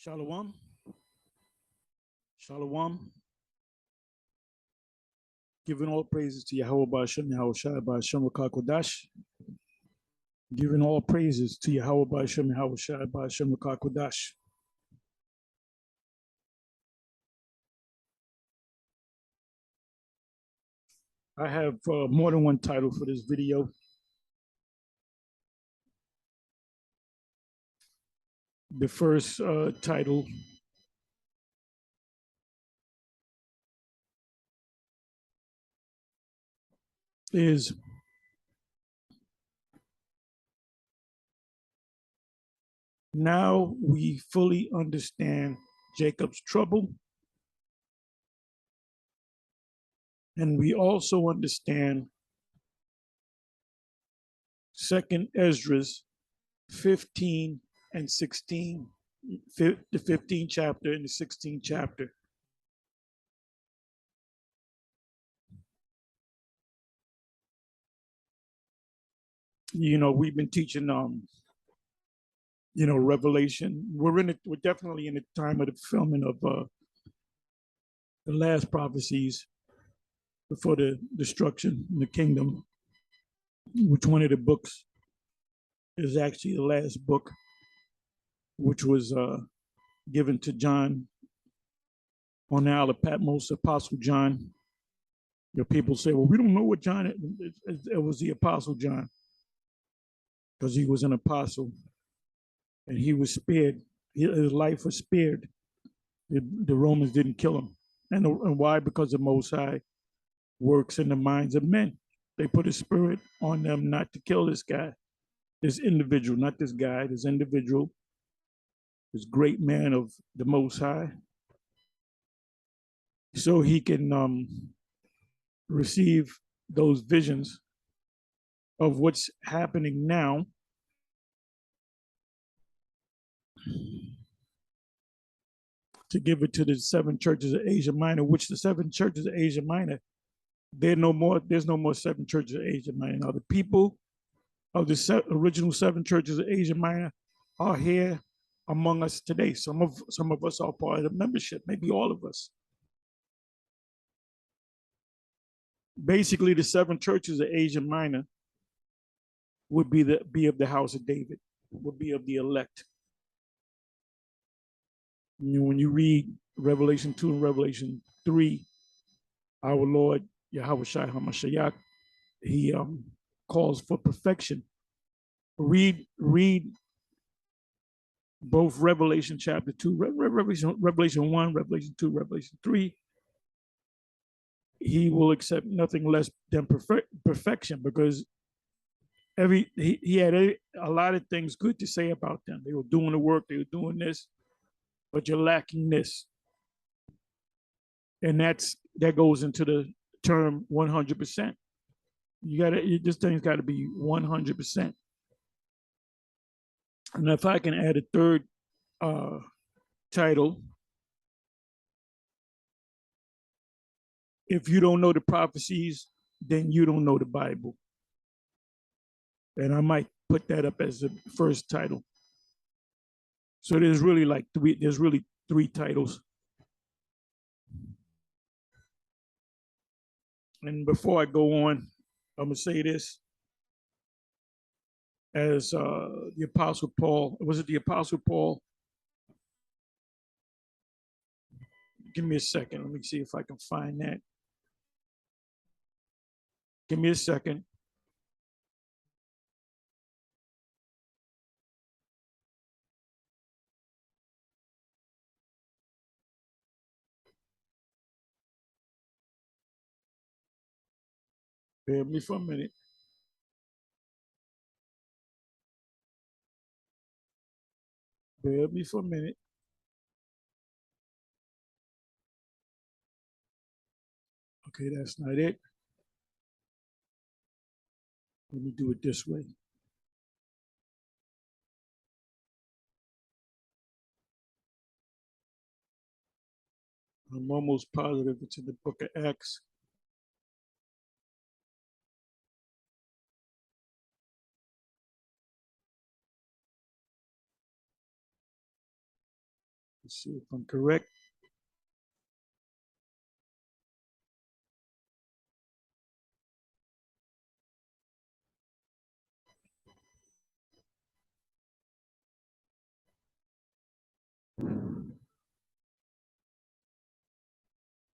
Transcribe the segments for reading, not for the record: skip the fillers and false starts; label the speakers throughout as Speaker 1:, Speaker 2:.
Speaker 1: Shalom. Shalom. Giving all praises to Yahweh Ba'Shem, Yahweh Shai Ba'Shem Kodash. Giving all praises to Yahweh Ba'Shem, Yahweh Shai Ba'Shem Kodash. I have more than one title for this video. The first title is Now We Fully Understand Jacob's Trouble, and we also understand 2nd Esdras 15 and 16, the 15th chapter and the 16th chapter. We've been teaching Revelation. We're definitely in the time of the filming of the last prophecies before the destruction in the kingdom, which one of the books is actually the last book, which was given to John on the Isle of Patmos, Apostle John. People say, well, we don't know what John, it was the Apostle John, because he was an apostle and he was spared. His life was spared. The Romans didn't kill him. And why? Because the Most High works in the minds of men. They put a spirit on them not to kill this guy, this individual, not this guy, this individual, this great man of the Most High, so he can receive those visions of what's happening now, to give it to the 7 churches of Asia Minor, which the 7 churches of Asia Minor, there's no more 7 churches of Asia Minor. Now, the people of the original 7 churches of Asia Minor are here among us today. Some of us are part of the membership, maybe all of us. Basically, the 7 churches of Asia Minor would be of the house of David, would be of the elect. When you read Revelation 2 and Revelation 3, our Lord Yahweh Shai HaMashiach, he calls for perfection. Read both Revelation chapter 2, Revelation 1, Revelation 2, Revelation 3. He will accept nothing less than perfection, because he had a lot of things good to say about them. They were doing the work, they were doing this, but you're lacking this. And that goes into the term 100%. This thing's got to be 100%. And if I can add a third title, if you don't know the prophecies, then you don't know the Bible. And I might put that up as the first title. So there's really three titles. And before I go on, I'm going to say this. As the Apostle Paul, was it the Apostle Paul? Give me a second. Let me see if I can find that. Give me a second. Bear with me for a minute. Bear with me for a minute. Okay, that's not it. Let me do it this way. I'm almost positive it's in the book of Acts. Let's see if I'm correct.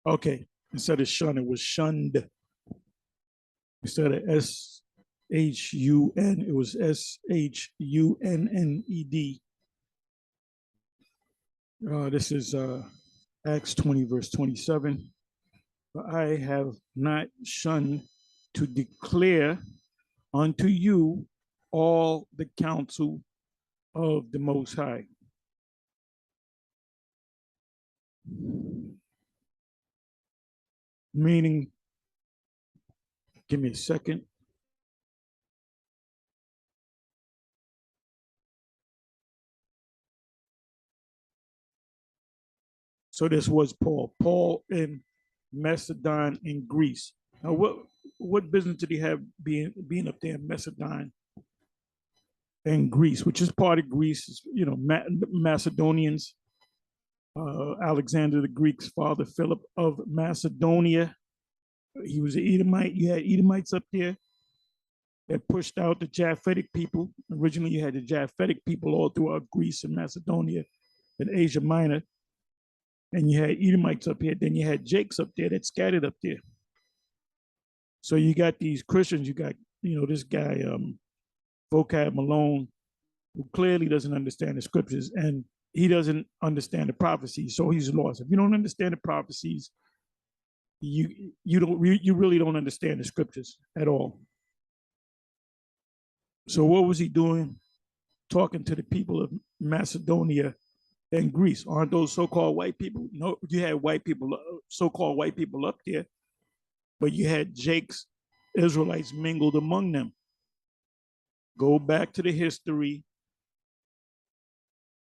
Speaker 1: Okay, instead of shun, it was shunned. Instead of SHUN, it was SHUNNED. This is Acts 20, verse 27. For I have not shunned to declare unto you all the counsel of the Most High. Meaning, give me a second. So this was Paul. Paul in Macedon in Greece. Now, what business did he have being up there in Macedon and Greece, which is part of Greece? You know, Macedonians. Alexander the Greek's father, Philip of Macedonia. He was an Edomite. You had Edomites up there that pushed out the Japhetic people. Originally, you had the Japhetic people all throughout Greece and Macedonia and Asia Minor. And you had Edomites up here. Then you had Jakes up there that scattered up there. So you got these Christians. You got, this guy, Vocab Malone, who clearly doesn't understand the scriptures, and he doesn't understand the prophecies. So he's lost. If you don't understand the prophecies, you really don't understand the scriptures at all. So what was he doing? Talking to the people of Macedonia and Greece. Aren't those so-called white people? No, you had white people, so-called white people up there, but you had Jake's Israelites mingled among them. Go back to the history.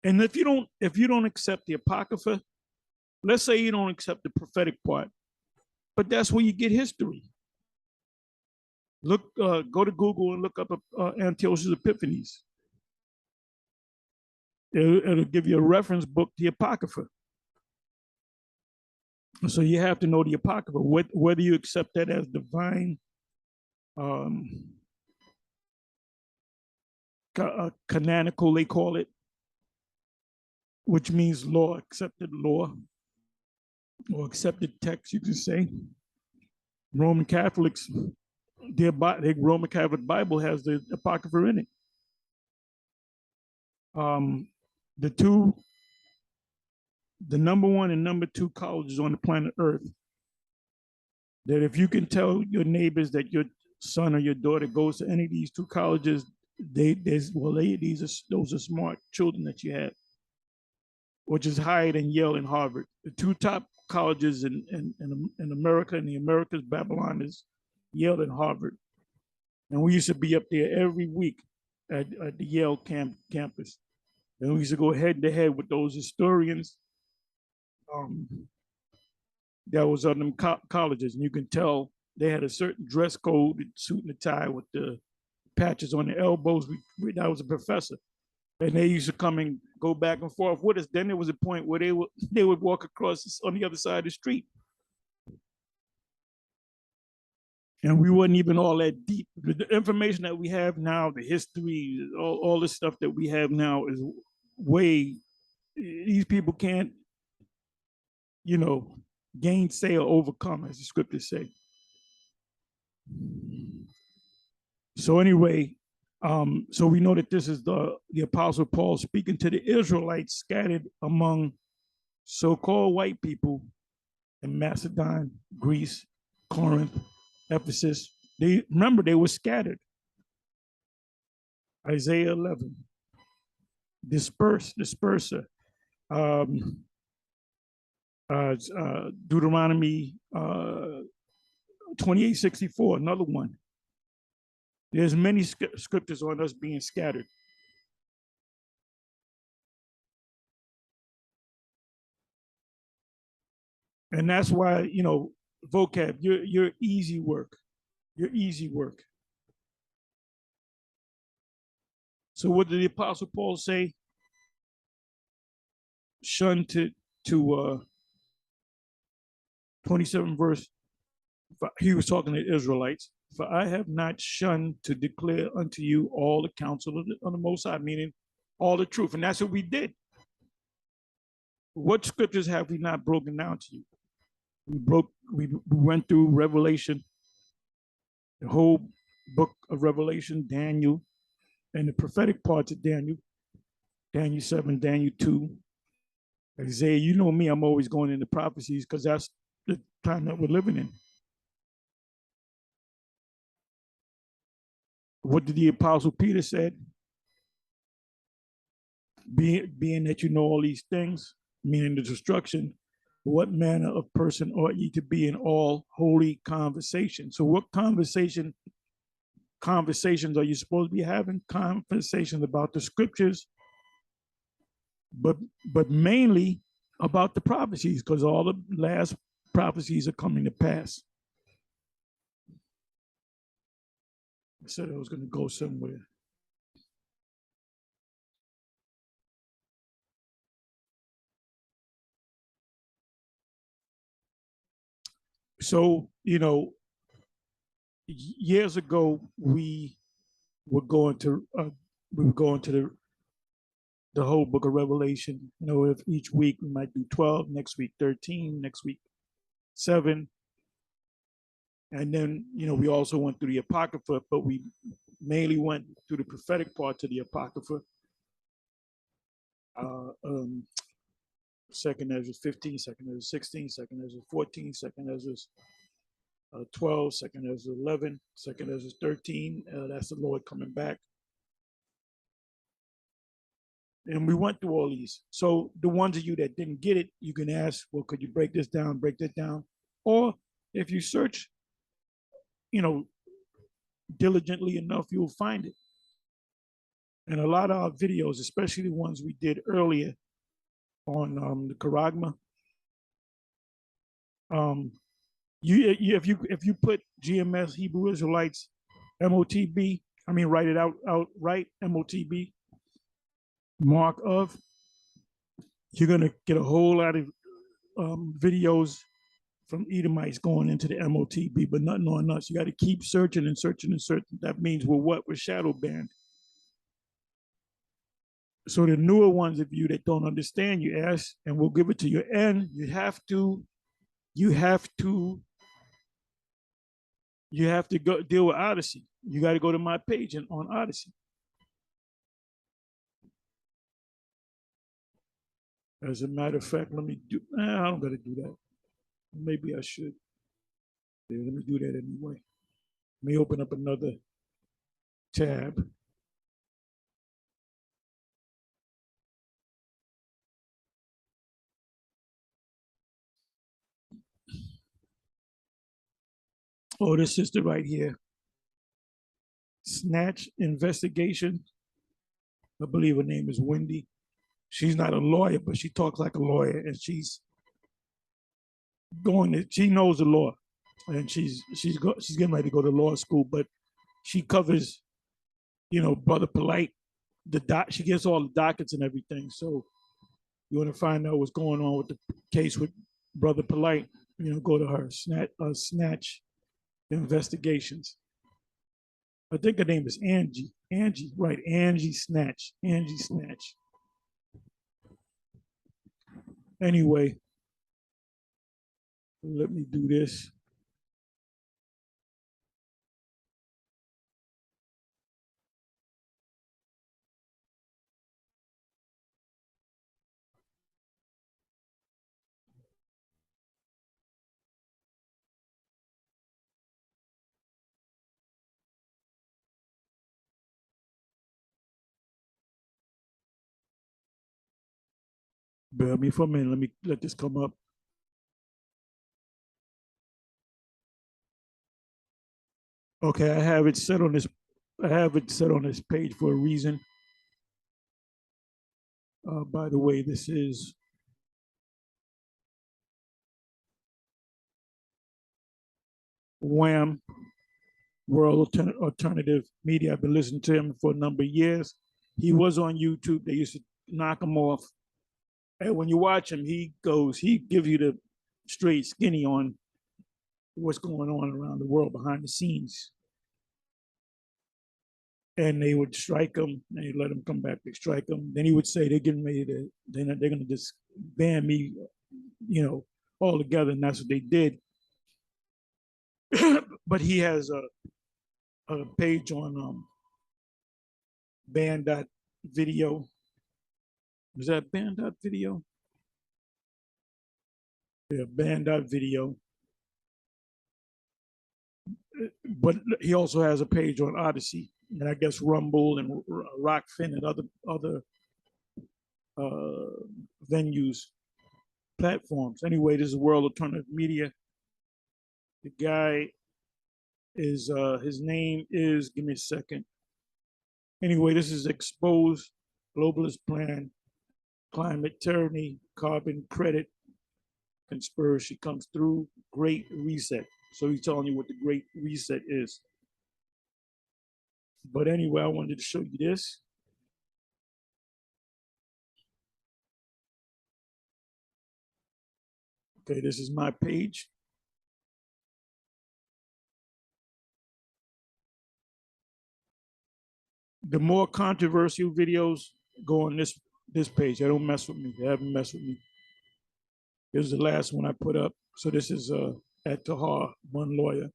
Speaker 1: And if you don't accept the Apocrypha, let's say you don't accept the prophetic part, but that's where you get history. Look, go to Google and look up Antiochus Epiphanes. It'll give you a reference book, the Apocrypha. So you have to know the Apocrypha, whether you accept that as divine, canonical, they call it, which means law, accepted law, or accepted text, you can say. Roman Catholics, their Roman Catholic Bible has the Apocrypha in it. The number one and number two colleges on the planet Earth, that if you can tell your neighbors that your son or your daughter goes to any of these two colleges, those are smart children that you have, which is higher than Yale and Harvard. The two top colleges in America, in the Americas, Babylon, is Yale and Harvard. And we used to be up there every week at the Yale campus. And we used to go head to head with those historians that was on them colleges. And you can tell they had a certain dress code, suit and a tie with the patches on the elbows. That was a professor. And they used to come and go back and forth with us. Then there was a point where they would walk across on the other side of the street. And we wasn't even all that deep. The information that we have now, the history, all the stuff that we have now is way, these people can't, gainsay or overcome, as the scriptures say. So anyway, so we know that this is the Apostle Paul speaking to the Israelites scattered among so-called white people in Macedon, Greece, Corinth, Ephesus. They were scattered. Isaiah 11, disperser. Deuteronomy 28:64, another one. There's many scriptures on us being scattered. And that's why, vocab, you're easy work. You're easy work. So what did the Apostle Paul say? shunned to 27 verse. He was talking to Israelites. For I have not shunned to declare unto you all the counsel of the Most High, meaning all the truth. And that's what we did. What scriptures have we not broken down to you? We went through Revelation, the whole book of Revelation, Daniel, and the prophetic parts of Daniel, Daniel 7, Daniel 2, Isaiah. You know me, I'm always going into prophecies because that's the time that we're living in. What did the Apostle Peter said? Being that you know all these things, meaning the destruction, what manner of person ought ye to be in all holy conversation? So what conversations are you supposed to be having? Conversations about the scriptures, but mainly about the prophecies, because all the last prophecies are coming to pass. I said I was going to go somewhere. So, years ago, we were going to the whole book of Revelation. If each week we might do 12, next week 13, next week 7. And then, we also went through the Apocrypha, but we mainly went through the prophetic parts of the Apocrypha. Second Ezra 15, second Ezra 16, second Ezra 14, second Ezra 12, second Ezra 11, second Ezra 13. That's the Lord coming back. And we went through all these. So the ones of you that didn't get it, you can ask, well, could you break this down? Or if you search, diligently enough, you'll find it. And a lot of our videos, especially the ones we did earlier on the Charagma, if you put GMS Hebrew Israelites MOTB, write it outright MOTB mark of, you're gonna get a whole lot of videos from Edomites going into the MOTB, but nothing on us. You got to keep searching and searching and searching. That means we're shadow banned. So the newer ones of you that don't understand, you ask, and we'll give it to you. And you have to go deal with Odyssey. You got to go to my page on Odyssey. As a matter of fact, I don't got to do that. Maybe I should. Yeah, let me do that anyway. Let me open up another tab. Oh, this sister right here. Snatch investigation. I believe her name is Wendy. She's not a lawyer, but she talks like a lawyer, and she knows the law, and she's getting ready to go to law school, but she covers, Brother Polite. She gets all the dockets and everything. So you want to find out what's going on with the case with Brother Polite, go to her. Snatch investigations. I think her name is Angie. Angie, right? Angie Snatch. Anyway, let me do this. Bear me for a minute. Let me let this come up. Okay, I have it set on this. Page for a reason. By the way, this is Wham, World Alternative Media. I've been listening to him for a number of years. He was on YouTube. They used to knock him off And when you watch him, he gives you the straight skinny on what's going on around the world behind the scenes. And they would strike him, and he'd let him come back. They strike him. Then he would say they're getting ready to, they're going to just ban me, you know, altogether. And that's what they did. But he has a page on band.video. Is that band.video? Yeah, band.video. But he also has a page on Odyssey, and I guess Rumble and Rockfin and other venues, platforms. Anyway, this is World Alternative Media. The guy is his name is, give me a second. Anyway, this is Exposed Globalist Plan, Climate Tyranny, Carbon Credit Conspiracy Comes Through, Great Reset. So he's telling you what the Great Reset is. But anyway, I wanted to show you this. Okay, this is my page. The more controversial videos go on this page. They don't mess with me. They haven't messed with me. This is the last one I put up. So this is at Tahar, one lawyer.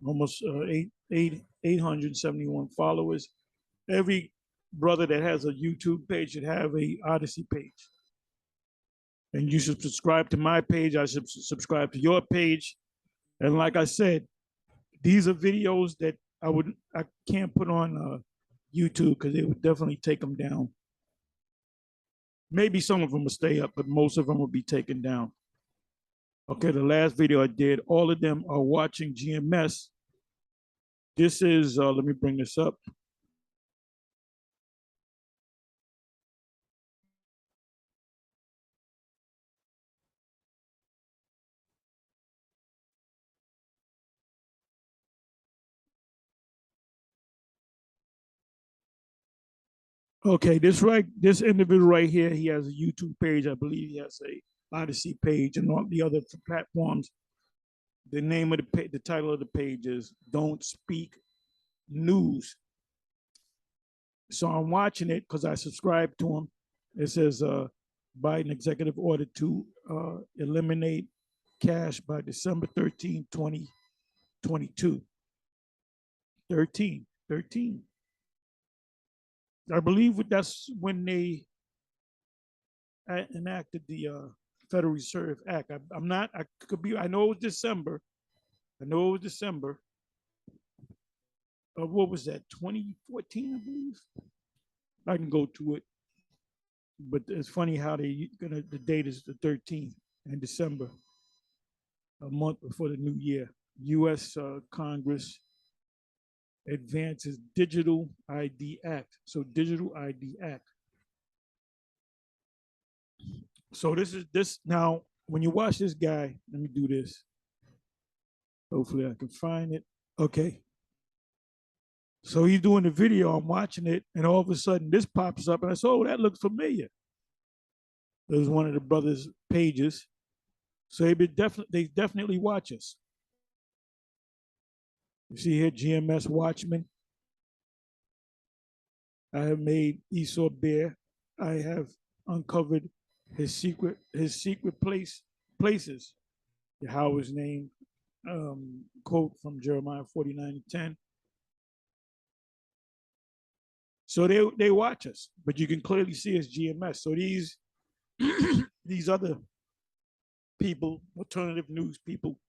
Speaker 1: Almost 871 followers. Every brother that has a YouTube page should have a Odyssey page. And you should subscribe to my page. I should subscribe to your page. And like I said, these are videos that I can't put on YouTube because they would definitely take them down. Maybe some of them will stay up, but most of them will be taken down. Okay, the last video I did, all of them are watching GMS. This is, let me bring this up. Okay, this individual right here, he has a YouTube page. I believe he has a Odyssey page and all the other platforms. The name of the title of the page is "Don't Speak News." So I'm watching it because I subscribe to him. It says Biden executive order to eliminate cash by December 13, 2022. 13. I believe that's when they enacted the Federal Reserve Act. I'm not, I could be, I know it was December. What was that, 2014, I believe? I can go to it. But it's funny how the date is the 13th in December, a month before the new year. U.S. Congress advances Digital ID Act. So Digital ID Act. So this now, when you watch this guy, let me do this. Hopefully I can find it. Okay. So he's doing the video, I'm watching it, and all of a sudden this pops up, and I said, oh, that looks familiar. It was one of the brothers' pages. So they definitely watch us. You see here, GMS Watchman. I have made Esau Bear. I have uncovered his secret places. Howard's name, quote from Jeremiah 49:10. So they watch us, but you can clearly see it's GMS. So these these other people, alternative news people,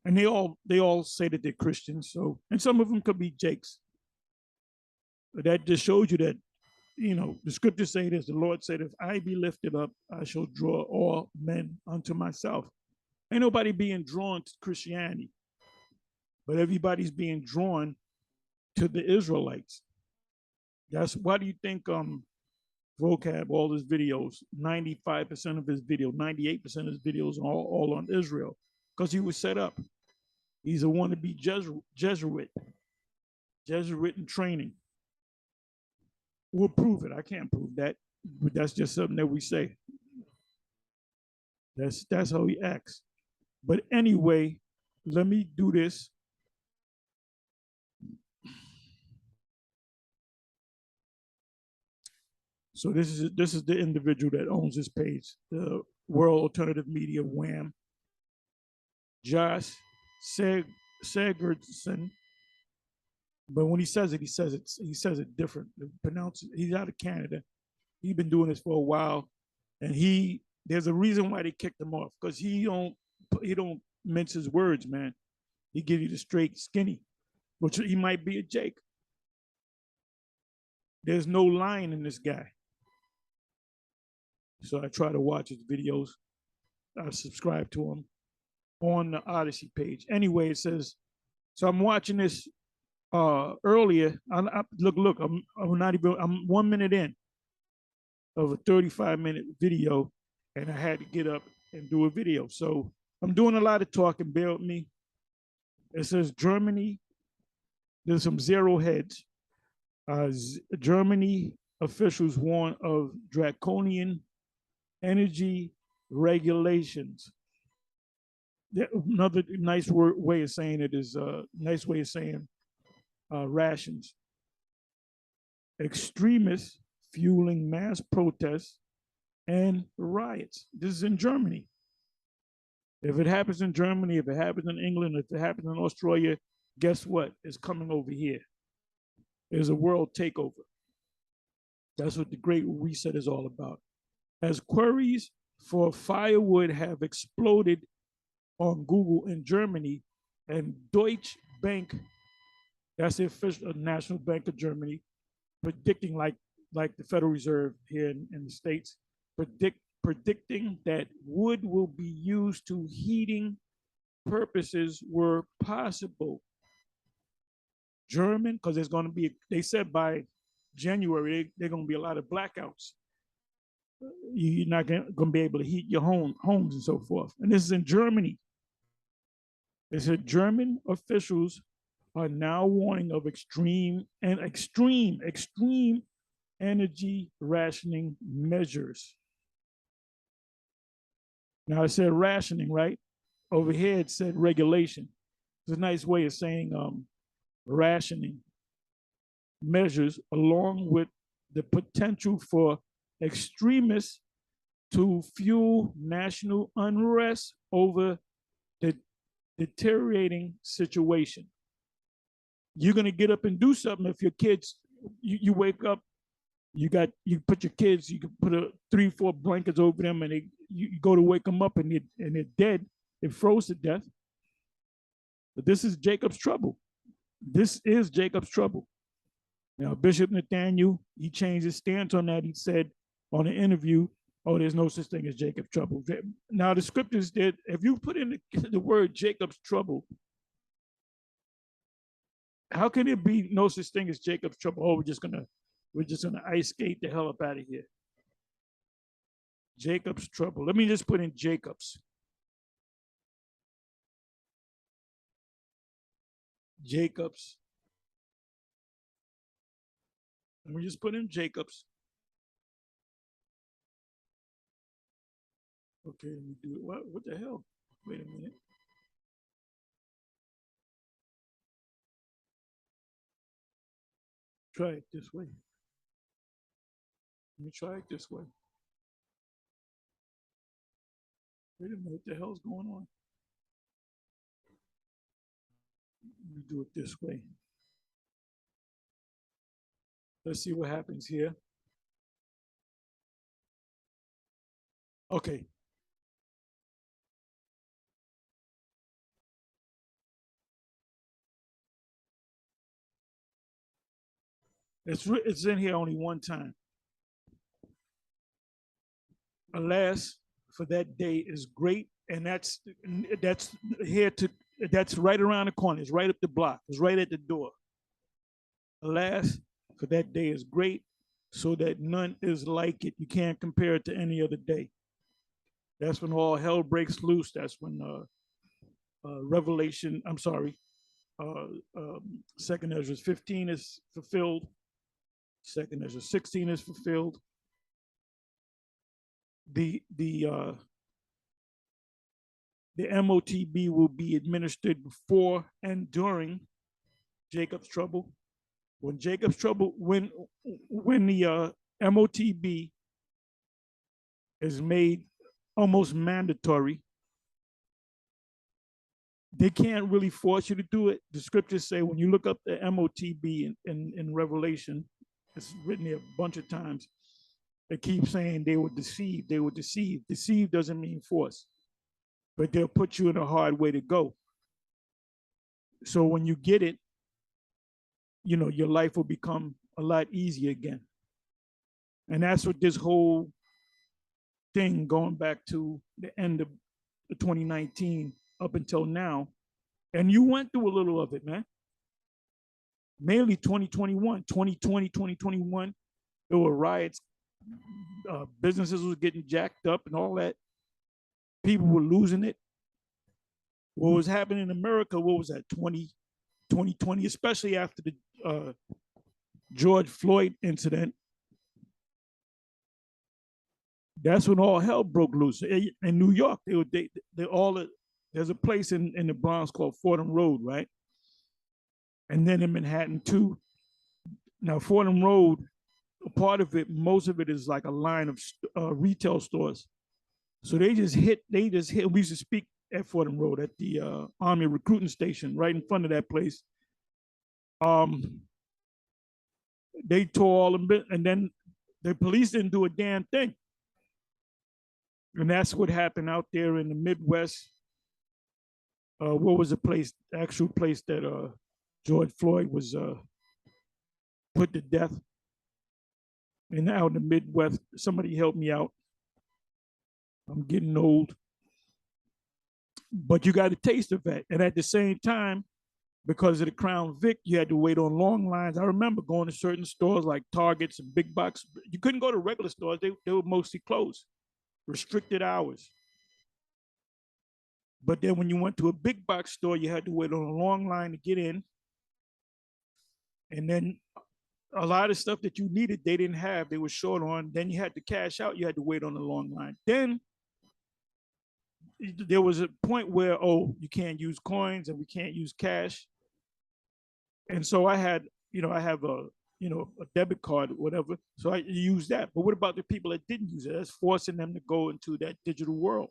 Speaker 1: and they all say that they're Christians. So, and some of them could be Jakes. But that just shows you that, the scriptures say this: the Lord said, "If I be lifted up, I shall draw all men unto myself." Ain't nobody being drawn to Christianity, but everybody's being drawn to the Israelites. That's why do you think vocab all his videos, 95% of his video, 98% of his videos are all on Israel, because he was set up. He's a wannabe Jesuit in training. We'll prove it. I can't prove that. But that's just something that we say. That's how he acts. But anyway, let me do this. So this is the individual that owns this page, the World Alternative Media Wham, Josh Seg- Sigurdson. But when he says it different. Pronounce it. He's out of Canada. He's been doing this for a while, and there's a reason why they kicked him off because he don't mince his words, man. He gives you the straight skinny, which he might be a Jake. There's no line in this guy. So I try to watch his videos. I subscribe to him on the Odyssey page. Anyway, it says, so I'm watching this earlier. Look, I'm not even, I'm 1 minute in of a 35-minute video, and I had to get up and do a video. So I'm doing a lot of talking, bear with me. It says Germany, there's some zero heads. Germany officials warn of draconian energy regulations. Another nice way of saying it is nice way of saying rations. Extremists fueling mass protests and riots. This is in Germany. If it happens in Germany, if it happens in England, if it happens in Australia, guess what? It's coming over here. There's a world takeover. That's what the Great Reset is all about. As queries for firewood have exploded on Google in Germany, and Deutsche Bank, that's the official National Bank of Germany, predicting like the Federal Reserve here in the States, predicting that wood will be used to heating purposes were possible. German, because there's going to be, they said by January, there are going to be a lot of blackouts. You're not going to be able to heat your homes and so forth. And this is in Germany. They said German officials are now warning of extreme energy rationing measures. Now I said rationing, right? Over here it said regulation. It's a nice way of saying rationing measures, along with the potential for extremists to fuel national unrest over the deteriorating situation. You're going to get up and do something if your kids, you wake up, you put your kids, you can put 3-4 blankets over them, and you go to wake them up and they're dead. They froze to death. But this is Jacob's trouble. This is Jacob's trouble. Now, Bishop Nathaniel, he changed his stance on that. He said on an interview, oh, there's no such thing as Jacob's trouble. Now, the scriptures did, if you put in the word Jacob's trouble, how can there be no such thing as Jacob's trouble? Oh, we're just gonna ice skate the hell up out of here. Jacob's trouble. Let me just put in Jacob's. Jacob's. Let me just put in Jacob's. Okay, let me do it. What the hell? Wait a minute. Try it this way. Let me try it this way. Wait a minute. What the hell's going on? Let me do it this way. Let's see what happens here. Okay. It's in here only one time. Alas, for that day is great, and that's here to that's right around the corner. It's right up the block. It's right at the door. Alas, for that day is great, so that none is like it. You can't compare it to any other day. That's when all hell breaks loose. That's when Revelation. I'm sorry. Second Esdras 15 is fulfilled. Second Esdras 16 is fulfilled. the the MOTB will be administered before and during Jacob's trouble. When Jacob's trouble, when the MOTB is made almost mandatory, they can't really force you to do it. The scriptures say when you look up the MOTB in Revelation, it's written there a bunch of times. It keeps saying they were deceived. They were deceived. Deceived doesn't mean force, but they'll put you in a hard way to go. So when you get it, you know, your life will become a lot easier again. And that's what this whole thing going back to the end of 2019 up until now. And you went through a little of it, man. Mainly 2021, 2020, 2021. There were riots. Businesses was getting jacked up and all that. People were losing it. What was happening in America, what was that, 2020, especially after the George Floyd incident. That's when all hell broke loose. In New York, they all, there's a place in the Bronx called Fordham Road, right? And then in Manhattan too. Now Fordham Road, a part of it, most of it is like a line of retail stores. So they just hit. We used to speak at Fordham Road at the Army recruiting station right in front of that place. They tore all the, and then the police didn't do a damn thing. And that's what happened out there in the Midwest. What was the place, the actual place that George Floyd was put to death? And out in the Midwest, somebody help me out. I'm getting old. But you got a taste of that. And at the same time, because of the Crown Vic, you had to wait on long lines. I remember going to certain stores like Targets and big box. You couldn't go to regular stores. They were mostly closed, restricted hours. But then when you went to a big box store, you had to wait on a long line to get in. And then a lot of stuff that you needed, they didn't have. They were short on. Then you had to cash out. You had to wait on a long line. Then there was a point where, oh, you can't use coins and we can't use cash. And so I had, I have a debit card or whatever. So I used that. But what about the people that didn't use it? That's forcing them to go into that digital world.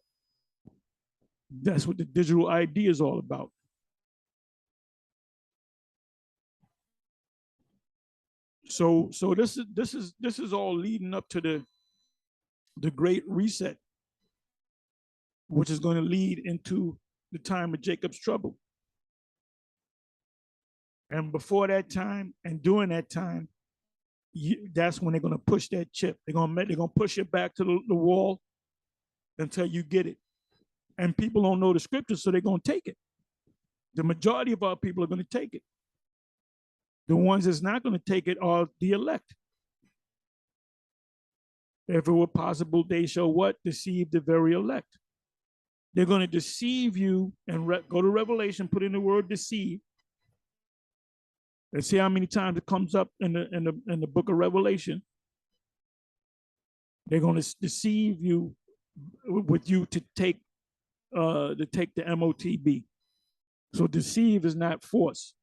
Speaker 1: That's what the digital ID is all about. So this is all leading up to the Great Reset, which is going to lead into the time of Jacob's trouble. And before that time and during that time, that's when they're going to push that chip. They're going to push it back to the wall until you get it. And people don't know the scriptures, so they're going to take it. The majority of our people are going to take it. The ones that's not going to take it are the elect. If it were possible, they shall what? Deceive the very elect. They're going to deceive you and go to Revelation, put in the word deceive, and see how many times it comes up in the book of Revelation. They're going to deceive you with you to take the MOTB. So deceive is not force,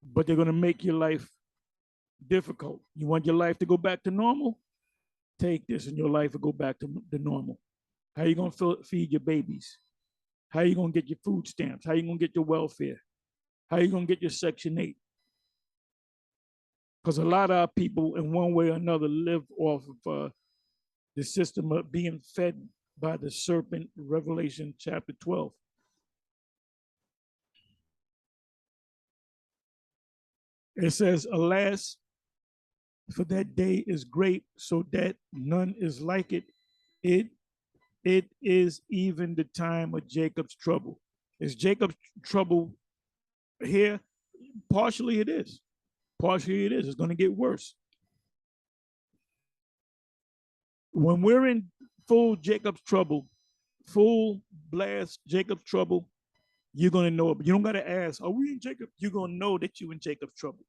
Speaker 1: but they're going to make your life difficult. You want your life to go back to normal? Take this and your life will go back to the normal. How are you going to feed your babies? How are you going to get your food stamps? How are you going to get your welfare? How are you going to get your Section 8? Because a lot of our people, in one way or another, live off of the system of being fed by the serpent, Revelation chapter 12. It says, alas, for that day is great, so that none is like it. It is even the time of Jacob's trouble. Is Jacob's trouble here? Partially it is. Partially it is. It's going to get worse. When we're in full Jacob's trouble, full blast Jacob's trouble, you're going to know it. But you don't got to ask, are we in Jacob? You're going to know that you're in Jacob's trouble.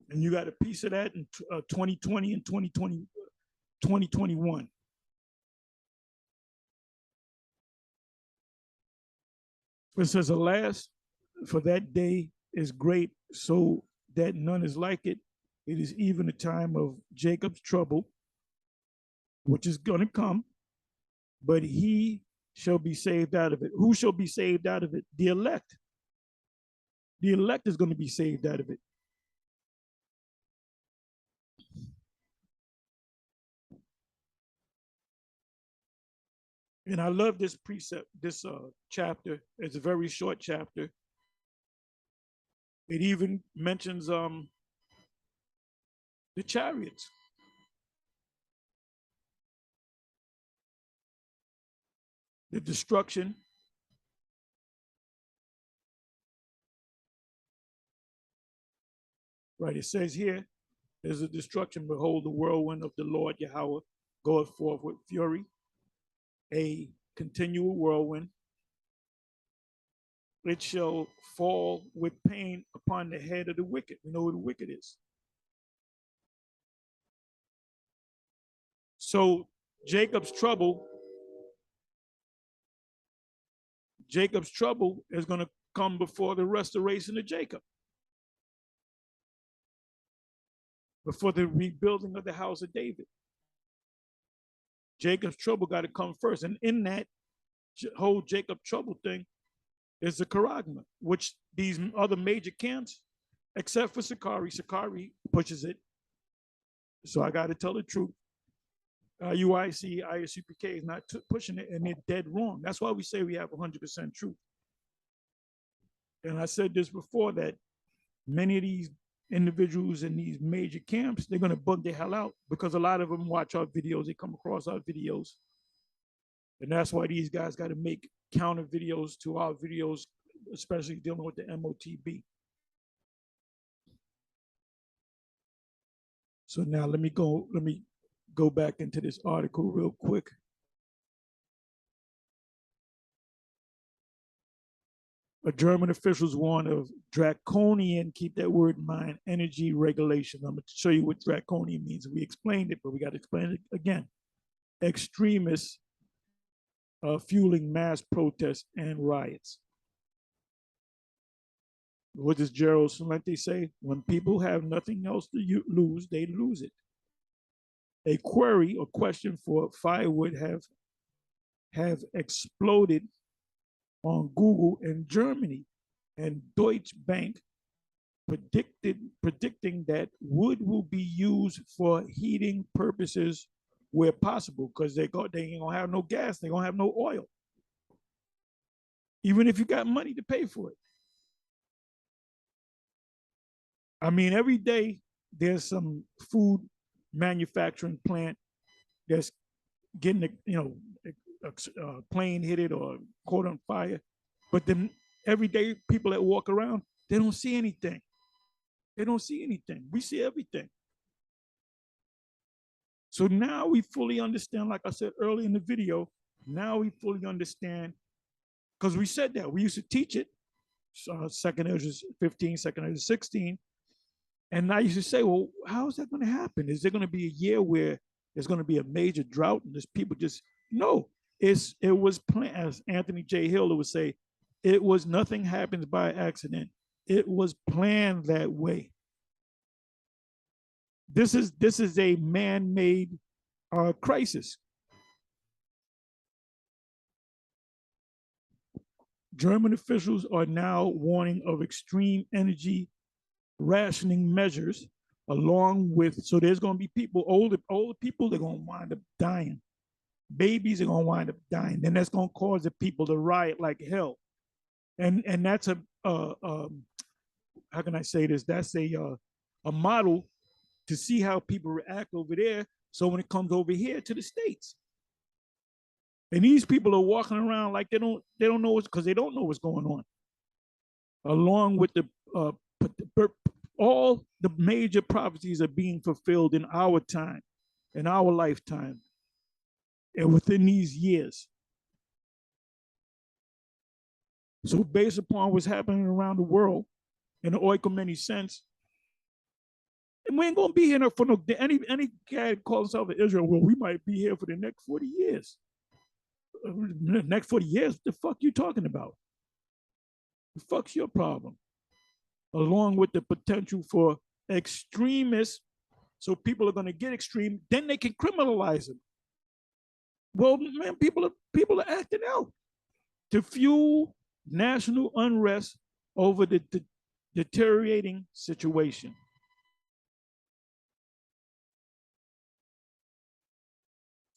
Speaker 1: And you got a piece of that in 2020 and 2021. It says, alas, for that day is great, so that none is like it. It is even a time of Jacob's trouble, which is going to come, but he shall be saved out of it. Who shall be saved out of it? The elect. The elect is going to be saved out of it. And I love this precept, this chapter. It's a very short chapter. It even mentions the chariots. The destruction. Right, it says here, there's a destruction. Behold, the whirlwind of the Lord Yahweh goeth forth with fury, a continual whirlwind. It shall fall with pain upon the head of the wicked. We know who the wicked is. So Jacob's trouble is going to come before the restoration of Jacob, before the rebuilding of the house of David. Jacob's trouble got to come first. And in that whole Jacob trouble thing is the charagma, which these other major camps, except for Sakari pushes it. So I got to tell the truth. UIC, ISUPK is not pushing it, and they're dead wrong. That's why we say we have 100% truth. And I said this before, that many of these individuals in these major camps, they're going to bug the hell out, because a lot of them watch our videos, they come across our videos. And that's why these guys got to make counter videos to our videos, especially dealing with the MOTB. So now let me go back into this article real quick. A German officials warn of draconian, keep that word in mind, energy regulation. I'm going to show you what draconian means. We explained it, but we got to explain it again. Extremists fueling mass protests and riots. What does Gerald Salente say? When people have nothing else to lose, they lose it. A query or question for firewood have exploded on Google in Germany, and Deutsche Bank predicting that wood will be used for heating purposes where possible, because they ain't gonna have no gas, they gonna have no oil, even if you got money to pay for it. I mean, every day there's some food manufacturing plant that's getting a plane hit it or caught on fire, but then every day people that walk around, they don't see anything. They don't see anything. We see everything. So now we fully understand, like I said earlier in the video, now we fully understand, because we said that. We used to teach it, second Esdras 15, second Esdras 16. And I used to say, well, how is that going to happen? Is there going to be a year where there's going to be a major drought and just people just, no, it was planned. As Anthony J. Hill would say, it was nothing happens by accident. It was planned that way. This is a man-made crisis. German officials are now warning of extreme energy rationing measures, along with, so there's going to be people, older people, they're going to wind up dying. Babies are going to wind up dying. Then that's going to cause the people to riot like hell. And that's how can I say this? That's a model to see how people react over there. So when it comes over here to the States, and these people are walking around like they don't know what's, because they don't know what's going on. Along with all the major prophecies are being fulfilled in our time, in our lifetime, and within these years. So based upon what's happening around the world in the oikoumene sense, and we ain't gonna be here for no any guy that calls himself an Israel. Well, we might be here for the next 40 years. Next 40 years, what the fuck you talking about? The fuck's your problem? Along with the potential for extremists, so people are going to get extreme, then they can criminalize them. Well, man, people are acting out to fuel national unrest over the deteriorating situation.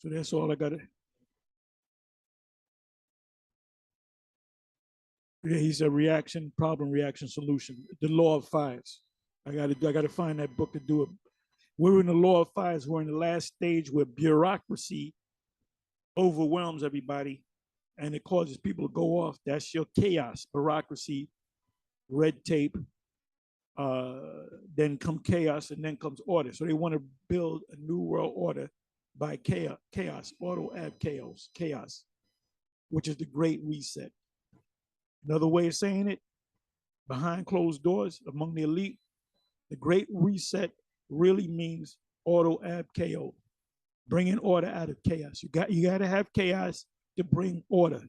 Speaker 1: So that's all I got to. Yeah, he's a reaction, problem, reaction, solution. The law of fives. I gotta find that book to do it. We're in the law of fives. We're in the last stage where bureaucracy overwhelms everybody and it causes people to go off. That's your chaos, bureaucracy, red tape, uh, then come chaos, and then comes order. So they want to build a new world order by chaos, auto ab chaos, which is the great reset. Another way of saying it, behind closed doors among the elite, the great reset really means auto ab KO, bringing order out of chaos. You got to have chaos to bring order.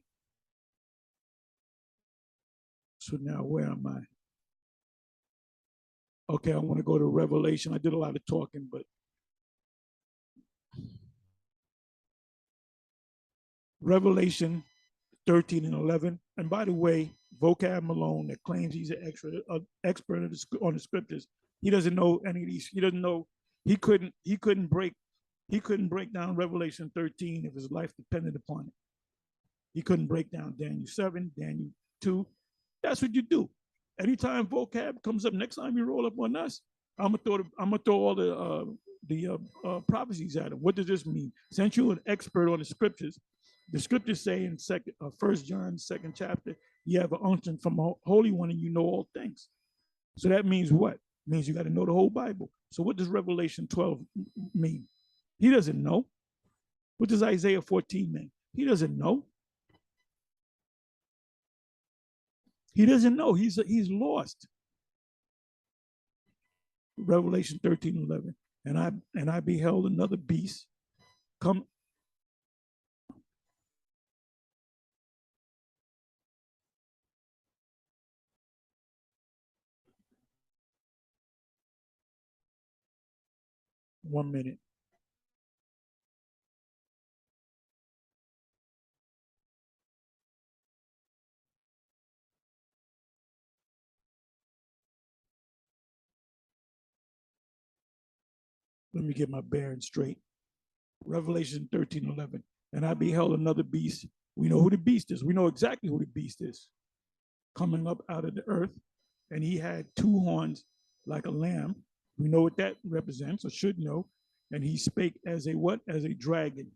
Speaker 1: So now where am I? Okay, I want to go to Revelation. I did a lot of talking, but Revelation 13 and 11. And by the way, Vocab Malone that claims he's an expert on the scriptures, he doesn't know any of these. He doesn't know. He couldn't break down Revelation 13 if his life depended upon it. He couldn't break down Daniel 7, Daniel 2. That's what you do. Anytime vocab comes up, next time you roll up on us, I'm gonna throw all the prophecies at him. What does this mean? Since you're an expert on the scriptures say in First John 2nd chapter, you have an unction from a Holy One, and you know all things. So that means what? It means you got to know the whole Bible. So what does Revelation 12 mean? He doesn't know. What does Isaiah 14 mean? He doesn't know. He doesn't know. He's lost. Revelation 13:11. And I beheld another beast come. One minute. Let me get my bearings straight. Revelation 13:11. And I beheld another beast. We know who the beast is. We know exactly who the beast is. Coming up out of the earth. And he had two horns like a lamb. We know what that represents, or should know. And he spake as a what? As a dragon.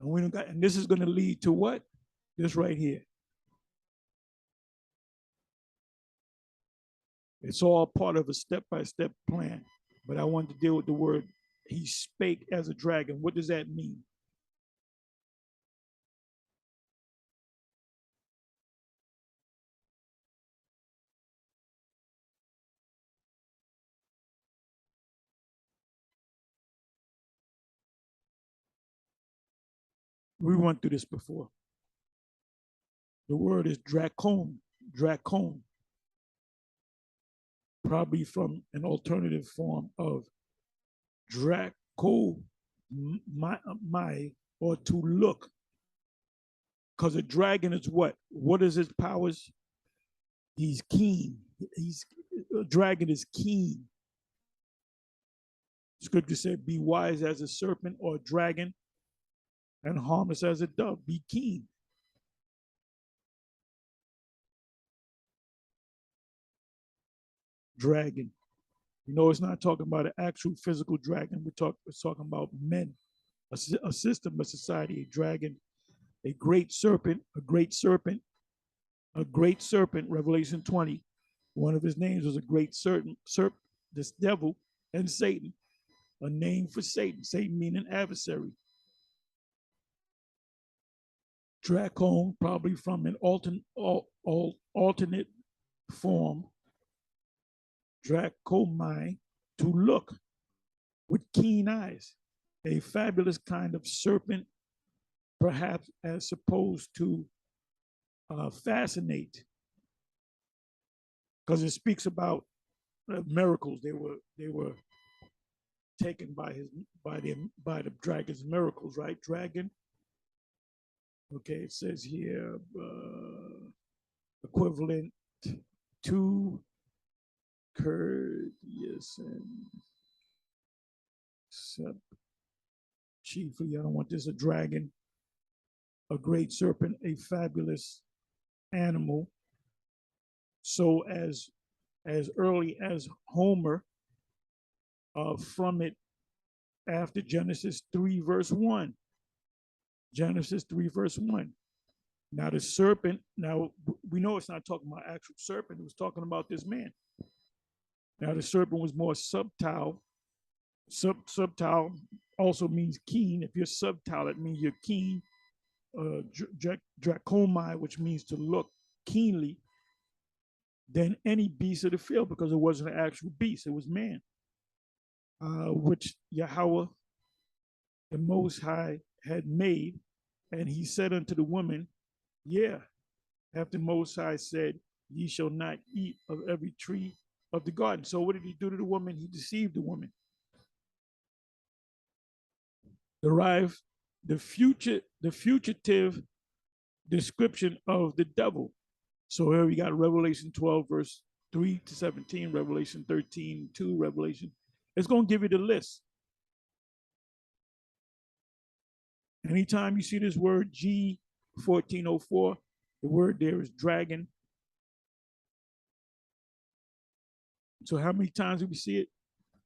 Speaker 1: And we don't got, and this is going to lead to what? This right here. It's all part of a step-by-step plan. But I wanted to deal with the word, he spake as a dragon. What does that mean? We went through this before. The word is dracon, probably from an alternative form of draco, my, or to look. Because a dragon is what? What is his powers? He's keen. A dragon is keen. Scripture said, be wise as a serpent or a dragon and harmless as a dove. Be keen. Dragon. You know, it's not talking about an actual physical dragon. We're talking about men, a system, a society, a dragon, a great serpent, Revelation 20. One of his names was a great serpent, this devil, and Satan, a name for Satan. Satan meaning adversary. Dracon, probably from an alternate form, Dracomai, to look with keen eyes, a fabulous kind of serpent, perhaps as supposed to fascinate. because it speaks about miracles. They were taken by the dragon's miracles, right? Dragon. Okay, it says here equivalent to courteous and chiefly. I don't want this. A dragon, a great serpent, a fabulous animal. So as early as Homer, from it after Genesis 3 verse 1. Genesis 3 verse 1. Now the serpent, now we know it's not talking about actual serpent, it was talking about this man. Now the serpent was more subtile. Subtile also means keen. If you're subtile, it means you're keen. Dracomai, which means to look keenly, than any beast of the field, because it wasn't an actual beast, it was man. Which Yahweh, the Most High, had made. And he said unto the woman, yeah, after Most High said, ye shall not eat of every tree of the garden. So what did he do to the woman? He deceived the woman. Derive the fugitive description of the devil. So here we got Revelation 12, verse 3 to 17, Revelation 13, 2, Revelation. It's going to give you the list. Anytime you see this word G 1404, the word there is dragon. So how many times do we see it?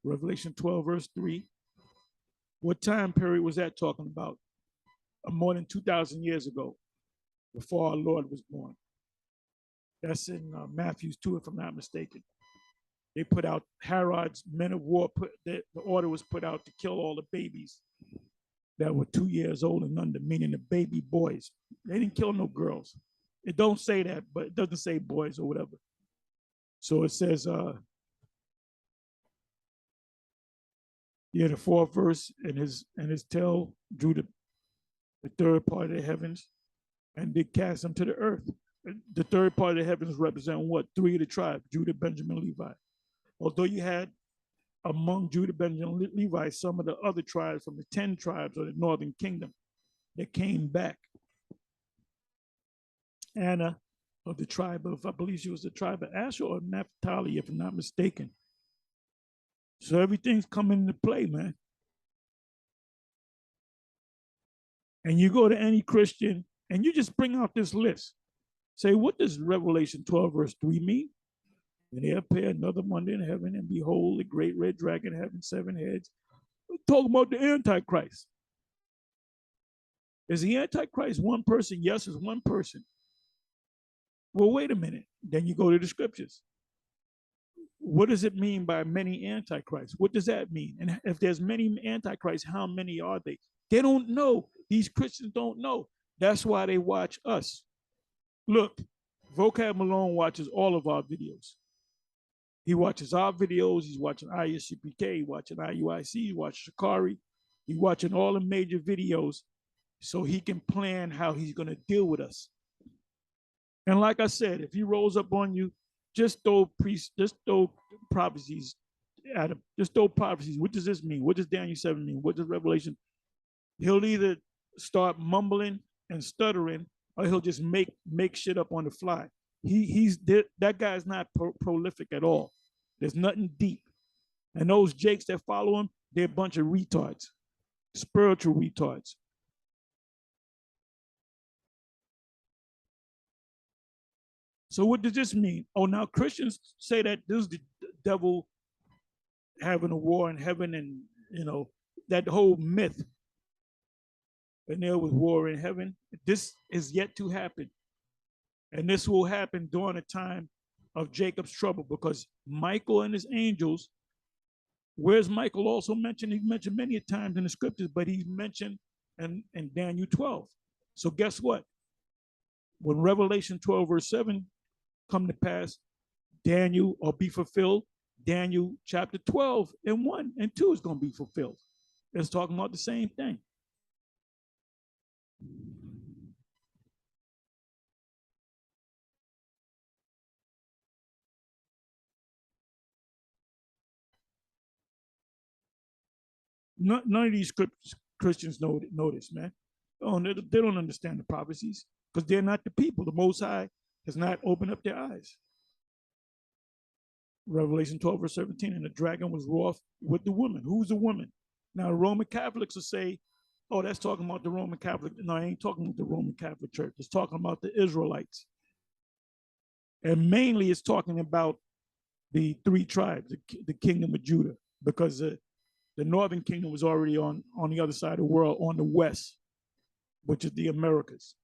Speaker 1: Revelation 12, verse 3. What time period was that talking about? More than 2,000 years ago, before our Lord was born. That's in Matthew 2, if I'm not mistaken. They put out Herod's men of war. The order was put out to kill all the babies that were 2 years old and under, meaning the baby boys. They didn't kill no girls. It don't say that, but it doesn't say boys or whatever. So it says, the fourth verse, and his tail drew the third part of the heavens and did cast them to the earth. The third part of the heavens represent what? 3 of the tribes, Judah, Benjamin, Levi. Although you had among Judah, Benjamin, Levi, some of the other tribes from the 10 tribes of the northern kingdom that came back. Anna of the tribe of, I believe she was the tribe of Asher or Naphtali, if I'm not mistaken. So everything's coming into play, man. And you go to any Christian and you just bring out this list. Say, what does Revelation 12, verse 3 mean? And there appeared another wonder in heaven, and behold, a great red dragon having 7 heads. Talking about the Antichrist. Is the Antichrist one person? Yes, it's one person. Well, wait a minute. Then you go to the scriptures. What does it mean by many Antichrists? What does that mean? And if there's many Antichrists, how many are they? They don't know. These Christians don't know. That's why they watch us. Look, Vocab Malone watches all of our videos. He watches our videos. He's watching ISCPK. He's watching IUIC. He's watching Shikari. He's watching all the major videos so he can plan how he's going to deal with us. And like I said, if he rolls up on you, just throw prophecies at him. Just throw prophecies. What does this mean? What does Daniel 7 mean? What does Revelation? He'll either start mumbling and stuttering, or he'll just make shit up on the fly. That guy's not prolific at all. There's nothing deep. And those jakes that follow him, they're a bunch of retards, spiritual retards. So what does this mean? Oh, now Christians say that this is the devil having a war in heaven, and that whole myth. And there was war in heaven. This is yet to happen. And this will happen during the time of Jacob's trouble, because Michael and his angels, where's Michael also mentioned? He's mentioned many times in the scriptures, but he's mentioned in Daniel 12. So guess what? When Revelation 12 verse 7 come to pass, Daniel or be fulfilled, Daniel chapter 12 and 1 and 2 is going to be fulfilled. It's talking about the same thing. None of these Christians know this, man. Oh, they don't understand the prophecies because they're not the people. The Most High has not opened up their eyes. Revelation 12, verse 17, and the dragon was wroth with the woman. Who's the woman? Now, Roman Catholics will say, oh, that's talking about the Roman Catholic. No, I ain't talking about the Roman Catholic Church. It's talking about the Israelites. And mainly it's talking about the three tribes, the kingdom of Judah, because the northern kingdom was already on the other side of the world, on the west, which is the Americas,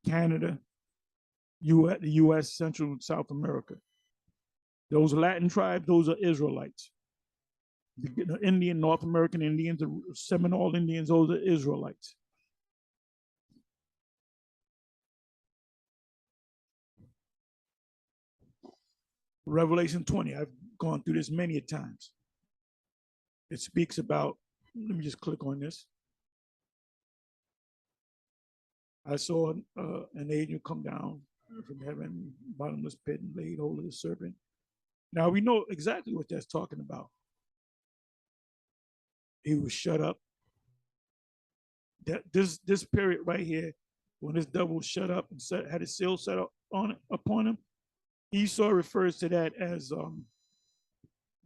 Speaker 1: Canada, the U.S., Central and South America. Those Latin tribes, those are Israelites. The Indian, North American Indians, the Seminole Indians, those are Israelites. Revelation 20, I've gone through this many times. It speaks about, let me just click on this. I saw an angel come down from heaven, bottomless pit, and laid hold of the serpent. Now we know exactly what that's talking about. He was shut up. That this period right here, when this devil was shut up and had a seal set up upon him, Esau refers to that as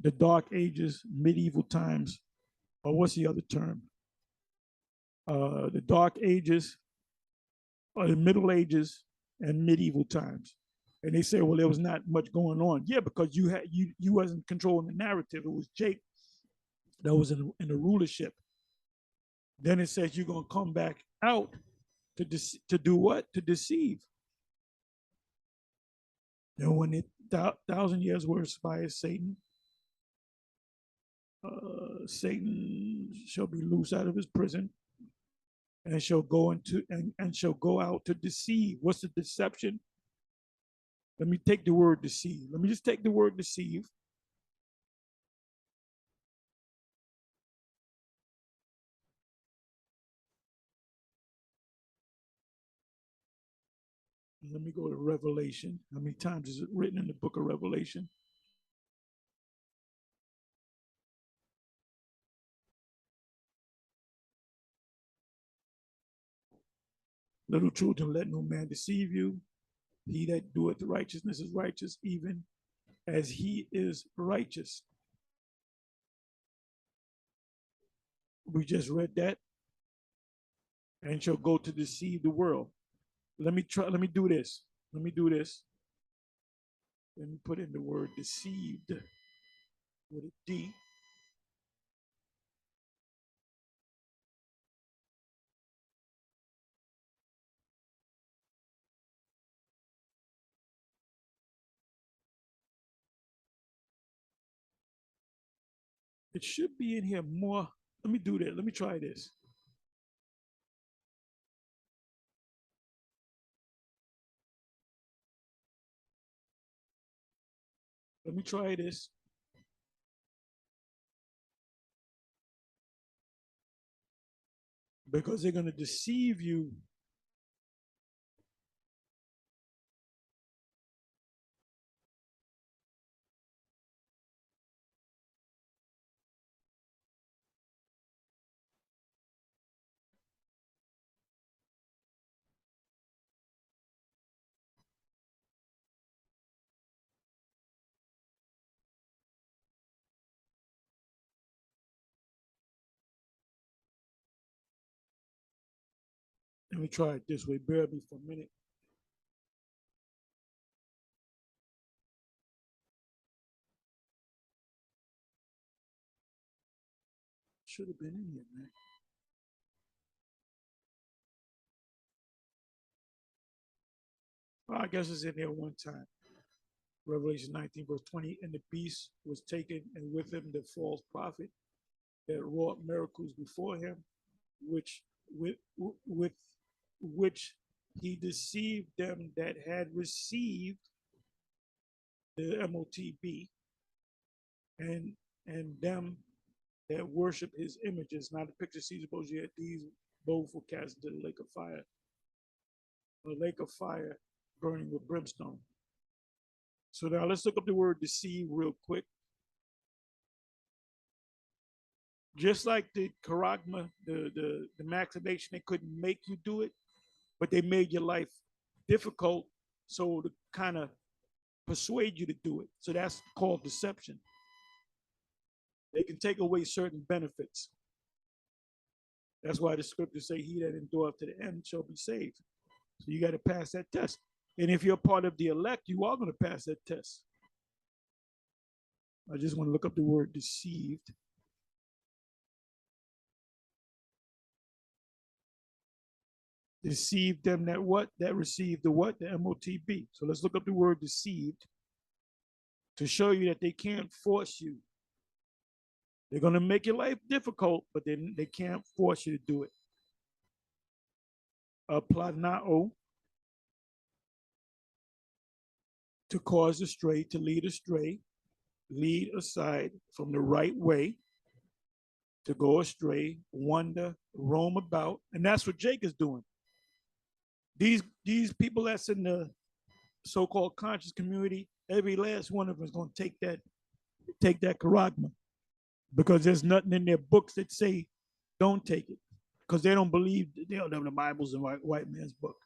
Speaker 1: the Dark Ages, medieval times, or what's the other term? The Dark Ages, or the Middle Ages, and medieval times. And they say, well, there was not much going on. Yeah, because you wasn't controlling the narrative. It was Jake that was in the rulership. Then it says you're gonna come back out to do what? To deceive. And when it 1,000 years were expired, Satan shall be loose out of his prison and shall go into and shall go out to deceive. What's the deception? Let me take the word deceive. Let me just take the word deceive. Let me go to Revelation. How many times is it written in the book of Revelation? Little children, let no man deceive you. He that doeth righteousness is righteous, even as he is righteous. We just read that. And shall go to deceive the world. Let me try. Let me do this. Let me do this. Let me put in the word deceived with a D. It should be in here more. Let me do that. Let me try this. Let me try this. Because they're going to deceive you. Let me try it this way. Bear with me for a minute. Should have been in here, man. Well, I guess it's in there one time. Revelation 19, verse 20. And the beast was taken, and with him the false prophet that wrought miracles before him, which with which he deceived them that had received the MOTB and them that worship his images. Now the picture sees suppose yet these both were cast into the lake of fire burning with brimstone. So now let's look up the word deceive real quick. Just like the charagma, the maximation, they couldn't make you do it, but they made your life difficult so to kind of persuade you to do it. So that's called deception. They can take away certain benefits. That's why the scriptures say, he that endureth to the end shall be saved. So you got to pass that test. And if you're part of the elect, you are going to pass that test. I just want to look up the word deceived. Deceived them that what? That received the what? The MOTB. So let's look up the word deceived to show you that they can't force you. They're going to make your life difficult, but they can't force you to do it. Planao, to cause astray, to lead astray, lead aside from the right way, to go astray, wander, roam about. And that's what Jake is doing. These people that's in the so-called conscious community, every last one of them is going to take that charagma, because there's nothing in their books that say don't take it, because they don't believe, they don't have the Bible's in white man's book.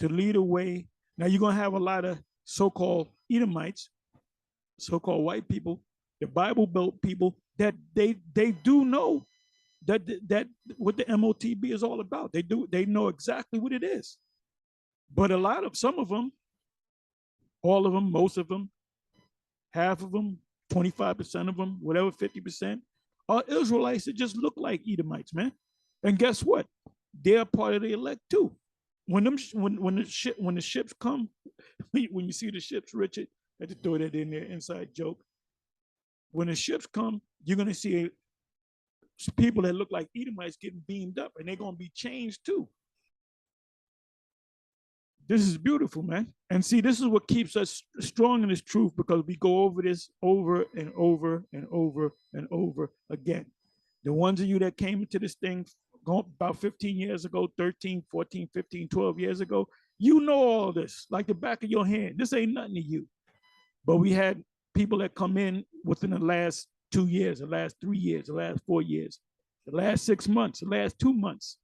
Speaker 1: To lead away. Now you're going to have a lot of so-called Edomites, so-called white people, the Bible Belt people, that they do know that what the MOTB is all about. They know exactly what it is. But some of them, all of them, most of them, half of them, 25% of them, whatever, 50%, are Israelites that just look like Edomites, man. And guess what? They're part of the elect too. When the ships come, when you see the ships, Richard, I had to throw that in there, inside joke. When the ships come, you're gonna see people that look like Edomites getting beamed up, and they're gonna be changed too. This is beautiful, man. And see, this is what keeps us strong in this truth, because we go over this over and over and over and over again. The ones of you that came into this thing about 15 years ago, 13, 14, 15, 12 years ago, you know all this like the back of your hand. This ain't nothing to you. But we had people that come in within the last 2 years, the last 3 years, the last 4 years, the last 6 months, the last 2 months.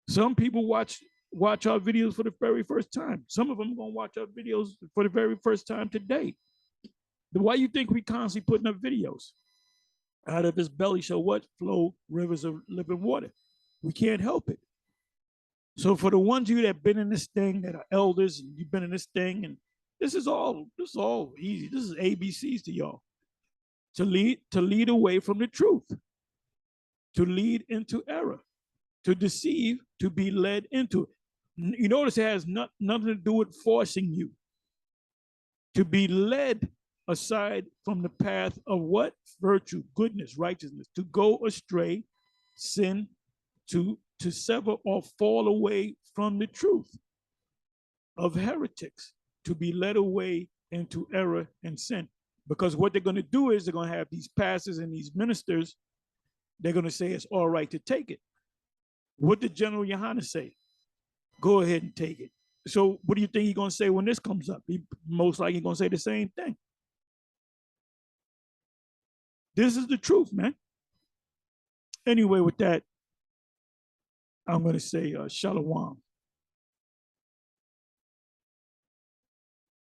Speaker 1: Some people watch our videos for the very first time. Some of them are gonna watch our videos for the very first time today. Why you think we constantly putting up videos? Out of his belly shall what? Flow rivers of living water. We can't help it. So for the ones of you that have been in this thing, that are elders, and you've been in this thing, and this is all easy. This is ABCs to y'all. To lead away from the truth, to lead into error, to deceive, to be led into it. You notice it has nothing to do with forcing you. To be led aside from the path of what? Virtue, goodness, righteousness. To go astray, sin, to sever or fall away from the truth. Of heretics, to be led away into error and sin. Because what they're going to do is they're going to have these pastors and these ministers, they're going to say it's all right to take it. What did General Yohana say? Go ahead and take it. So what do you think he's going to say when this comes up? He most likely going to say the same thing. This is the truth, man. Anyway, with that, I'm going to say shalom.